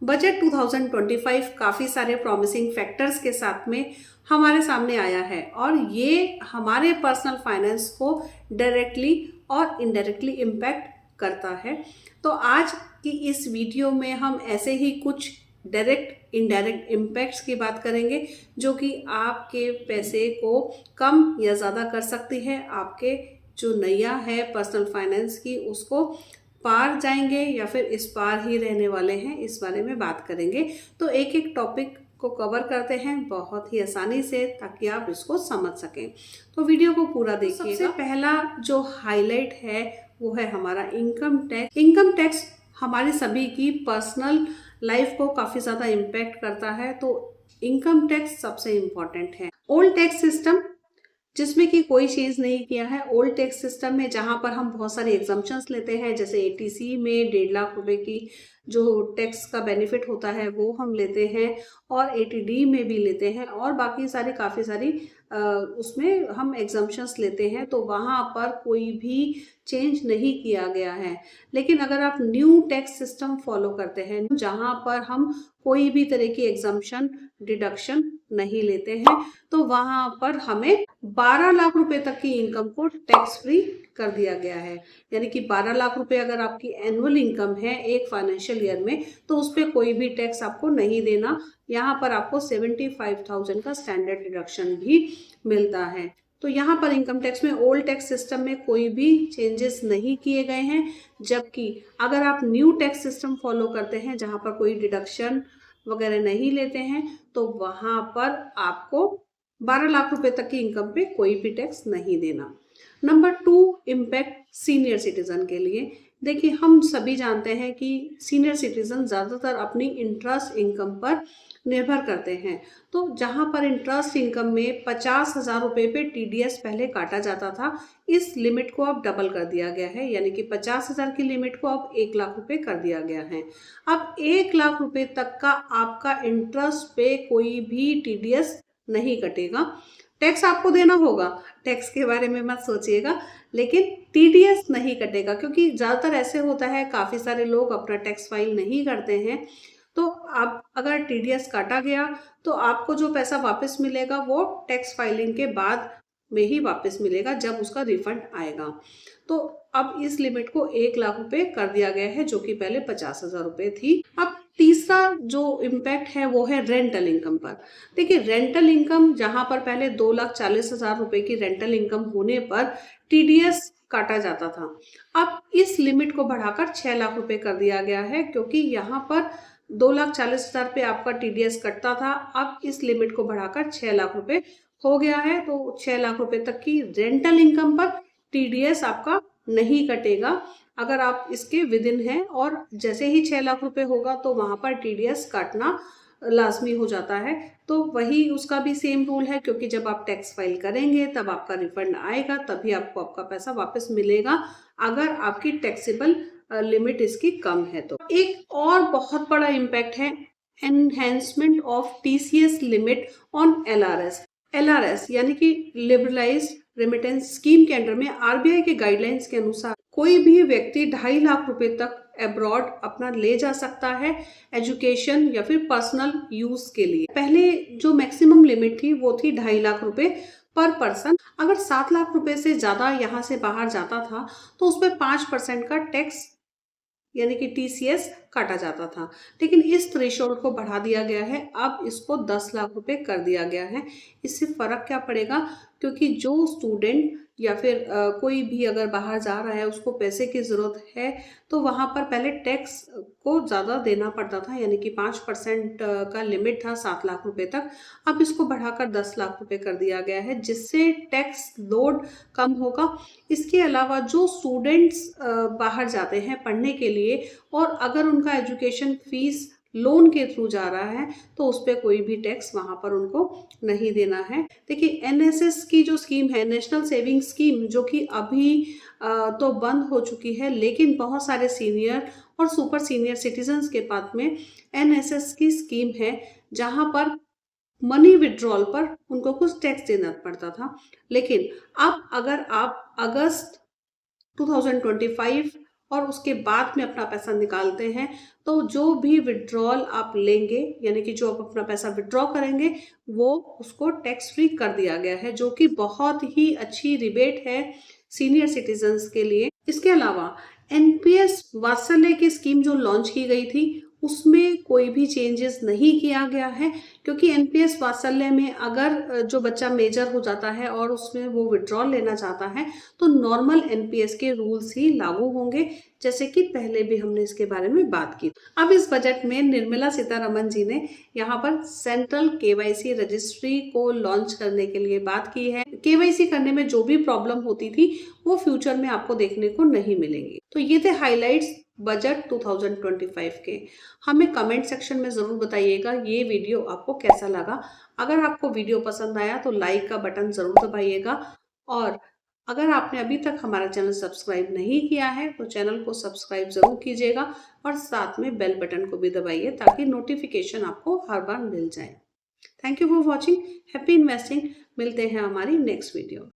Budget 2025 काफ़ी सारे promising factors के साथ में हमारे सामने आया है और ये हमारे पर्सनल फाइनेंस को डायरेक्टली और इनडायरेक्टली इम्पैक्ट करता है। तो आज की इस वीडियो में हम ऐसे ही कुछ डायरेक्ट इनडायरेक्ट इम्पैक्ट्स की बात करेंगे जो कि आपके पैसे को कम या ज़्यादा कर सकती है, आपके जो नैया है पर्सनल फाइनेंस की उसको पार जाएंगे या फिर इस पार ही रहने वाले हैं, इस बारे में बात करेंगे। तो एक एक टॉपिक को कवर करते हैं बहुत ही आसानी से ताकि आप इसको समझ सकें। तो वीडियो को पूरा देखिएगा। सबसे पहला जो हाईलाइट है वो है हमारा इनकम टैक्स। इनकम टैक्स हमारी सभी की पर्सनल लाइफ को काफ़ी ज़्यादा इम्पैक्ट करता है, तो इनकम टैक्स सबसे इम्पॉर्टेंट है। ओल्ड टैक्स सिस्टम जिसमें कि कोई चेंज नहीं किया है। ओल्ड टैक्स सिस्टम में जहां पर हम बहुत सारे एग्जम्पशंस लेते हैं, जैसे एटीसी में 1.5 लाख रुपए की जो टैक्स का बेनिफिट होता है वो हम लेते हैं और एटीडी में भी लेते हैं और बाकी सारी काफ़ी सारी उसमें हम एग्जम्पशंस लेते हैं, तो वहाँ पर कोई भी चेंज नहीं किया गया है। लेकिन अगर आप न्यू टैक्स सिस्टम फॉलो करते हैं जहाँ पर हम कोई भी तरह की एग्जम्पशन डिडक्शन नहीं लेते हैं, तो वहाँ पर हमें 12 लाख रुपए तक की इनकम को टैक्स फ्री कर दिया गया है। यानी कि 12 लाख रुपए अगर आपकी एनुअल इनकम है एक फाइनेंशियल ईयर में, तो उस पर कोई भी टैक्स आपको नहीं देना। यहाँ पर आपको 75,000 का स्टैंडर्ड डिडक्शन भी मिलता है। तो यहाँ पर इनकम टैक्स में ओल्ड टैक्स सिस्टम में कोई भी चेंजेस नहीं किए गए हैं, जबकि अगर आप न्यू टैक्स सिस्टम फॉलो करते हैं जहाँ पर कोई डिडक्शन वगैरह नहीं लेते हैं, तो वहाँ पर आपको 12 लाख रुपए तक की इनकम पे कोई भी टैक्स नहीं देना। नंबर 2, इम्पैक्ट सीनियर सिटीजन के लिए। देखिए, हम सभी जानते हैं कि सीनियर सिटीजन ज़्यादातर अपनी इंटरेस्ट इनकम पर निर्भर करते हैं। तो जहाँ पर इंटरेस्ट इनकम में 50,000 रुपये पे टीडीएस पहले काटा जाता था, इस लिमिट को अब डबल कर दिया गया है, यानी कि 50,000 की लिमिट को अब 1 लाख रुपये कर दिया गया है। अब 1 लाख रुपये तक का आपका इंटरेस्ट पे कोई भी टीडीएस नहीं कटेगा। टैक्स आपको देना होगा, टैक्स के बारे में मत सोचिएगा, लेकिन टीडीएस नहीं कटेगा, क्योंकि ज़्यादातर ऐसे होता है काफ़ी सारे लोग अपना टैक्स फाइल नहीं करते हैं। तो अब अगर टीडीएस काटा गया तो आपको जो पैसा वापस मिलेगा वो टैक्स फाइलिंग के बाद में ही वापस मिलेगा, जब उसका रिफंड आएगा। तो अब इस लिमिट को 1 लाख रुपए कर दिया गया है, जो कि पहले 50,000 रुपये थी। अब तीसरा जो इम्पैक्ट है वो है रेंटल इनकम पर। देखिए, रेंटल इनकम जहां पर पहले 2,40,000 रुपए की रेंटल इनकम होने पर टीडीएस काटा जाता था, अब इस लिमिट को बढ़ाकर 6 लाख रुपए कर दिया गया है, क्योंकि यहाँ पर 2,40,000 पे आपका टीडीएस कटता था। अब इस लिमिट को बढ़ाकर 6 लाख रुपए हो गया है, तो 6 लाख रुपए तक की रेंटल इनकम पर टीडीएस आपका नहीं कटेगा अगर आप इसके विद इन हैं, और जैसे ही 6 लाख रुपए होगा तो वहां पर टीडीएस काटना लाजमी हो जाता है। तो वही उसका भी सेम रूल है, क्योंकि जब आप टैक्स फाइल करेंगे तब आपका रिफंड आएगा, तभी आपको आपका पैसा वापस मिलेगा अगर आपकी टैक्सेबल लिमिट इसकी कम है। तो एक और बहुत बड़ा इम्पैक्ट है enhancement of TCS limit on LRS. LRS यानी कि लिबरलाइज्ड रेमिटेंस स्कीम के अंडर में आरबीआई के गाइडलाइंस के अनुसार कोई भी व्यक्ति 2.5 लाख रुपए तक अब्रॉड अपना ले जा सकता है एजुकेशन या फिर पर्सनल यूज के लिए। पहले जो मैक्सिमम लिमिट थी वो थी 2.5 लाख रुपए पर पर्सन। अगर 7 लाख रुपए से ज्यादा यहाँ से बाहर जाता था तो उस पर 5% का टैक्स यानी कि टीसीएस काटा जाता था, लेकिन इस थ्रेशोल्ड को बढ़ा दिया गया है, अब इसको 10 लाख रुपए कर दिया गया है। इससे फर्क क्या पड़ेगा, क्योंकि जो स्टूडेंट या फिर कोई भी अगर बाहर जा रहा है उसको पैसे की ज़रूरत है, तो वहाँ पर पहले टैक्स को ज़्यादा देना पड़ता था, यानी कि 5% का लिमिट था 7 लाख रुपए तक। अब इसको बढ़ाकर 10 लाख रुपए कर दिया गया है, जिससे टैक्स लोड कम होगा। इसके अलावा जो स्टूडेंट्स बाहर जाते हैं पढ़ने के लिए और अगर उनका एजुकेशन फीस लोन के थ्रू जा रहा है, तो उस पर कोई भी टैक्स वहां पर उनको नहीं देना है। देखिए, एनएसएस की जो स्कीम है, नेशनल सेविंग स्कीम, जो कि अभी तो बंद हो चुकी है, लेकिन बहुत सारे सीनियर और सुपर सीनियर सिटीजन्स के पास में एनएसएस की स्कीम है, जहां पर मनी विड्रॉल पर उनको कुछ टैक्स देना पड़ता था। लेकिन अब अगर आप अगस्त 2025 और उसके बाद में अपना पैसा निकालते हैं, तो जो भी विड्रॉल आप लेंगे, यानी कि जो आप अपना पैसा विड्रॉ करेंगे, वो उसको टैक्स फ्री कर दिया गया है, जो कि बहुत ही अच्छी रिबेट है सीनियर सिटीजन्स के लिए। इसके अलावा एनपीएस वात्सल्य की स्कीम जो लॉन्च की गई थी, उसमें कोई भी चेंजेस नहीं किया गया है, क्योंकि एनपीएस वात्सल्य में अगर जो बच्चा मेजर हो जाता है और उसमें वो विड्रॉल लेना चाहता है, तो नॉर्मल एनपीएस के रूल्स ही लागू होंगे, जैसे कि पहले भी हमने इसके बारे में बात की। अब इस बजट में निर्मला सीतारमन जी ने यहाँ पर सेंट्रल केवाईसी रजिस्ट्री को लॉन्च करने के लिए बात की है। केवाईसी करने में जो भी प्रॉब्लम होती थी, वो फ्यूचर में आपको देखने को नहीं मिलेंगी। तो ये थे हाइलाइट्स बजट 2025 के। हमें कमेंट सेक्शन में जरूर बताइएगा ये वीडियो आपको कैसा लगा। अगर आपको वीडियो पसंद आया तो लाइक का बटन जरूर दबाइएगा, और अगर आपने अभी तक हमारा चैनल सब्सक्राइब नहीं किया है तो चैनल को सब्सक्राइब जरूर कीजिएगा, और साथ में बेल बटन को भी दबाइए ताकि नोटिफिकेशन आपको हर बार मिल जाए। Thank you for watching. Happy investing. मिलते हैं हमारी नेक्स्ट वीडियो।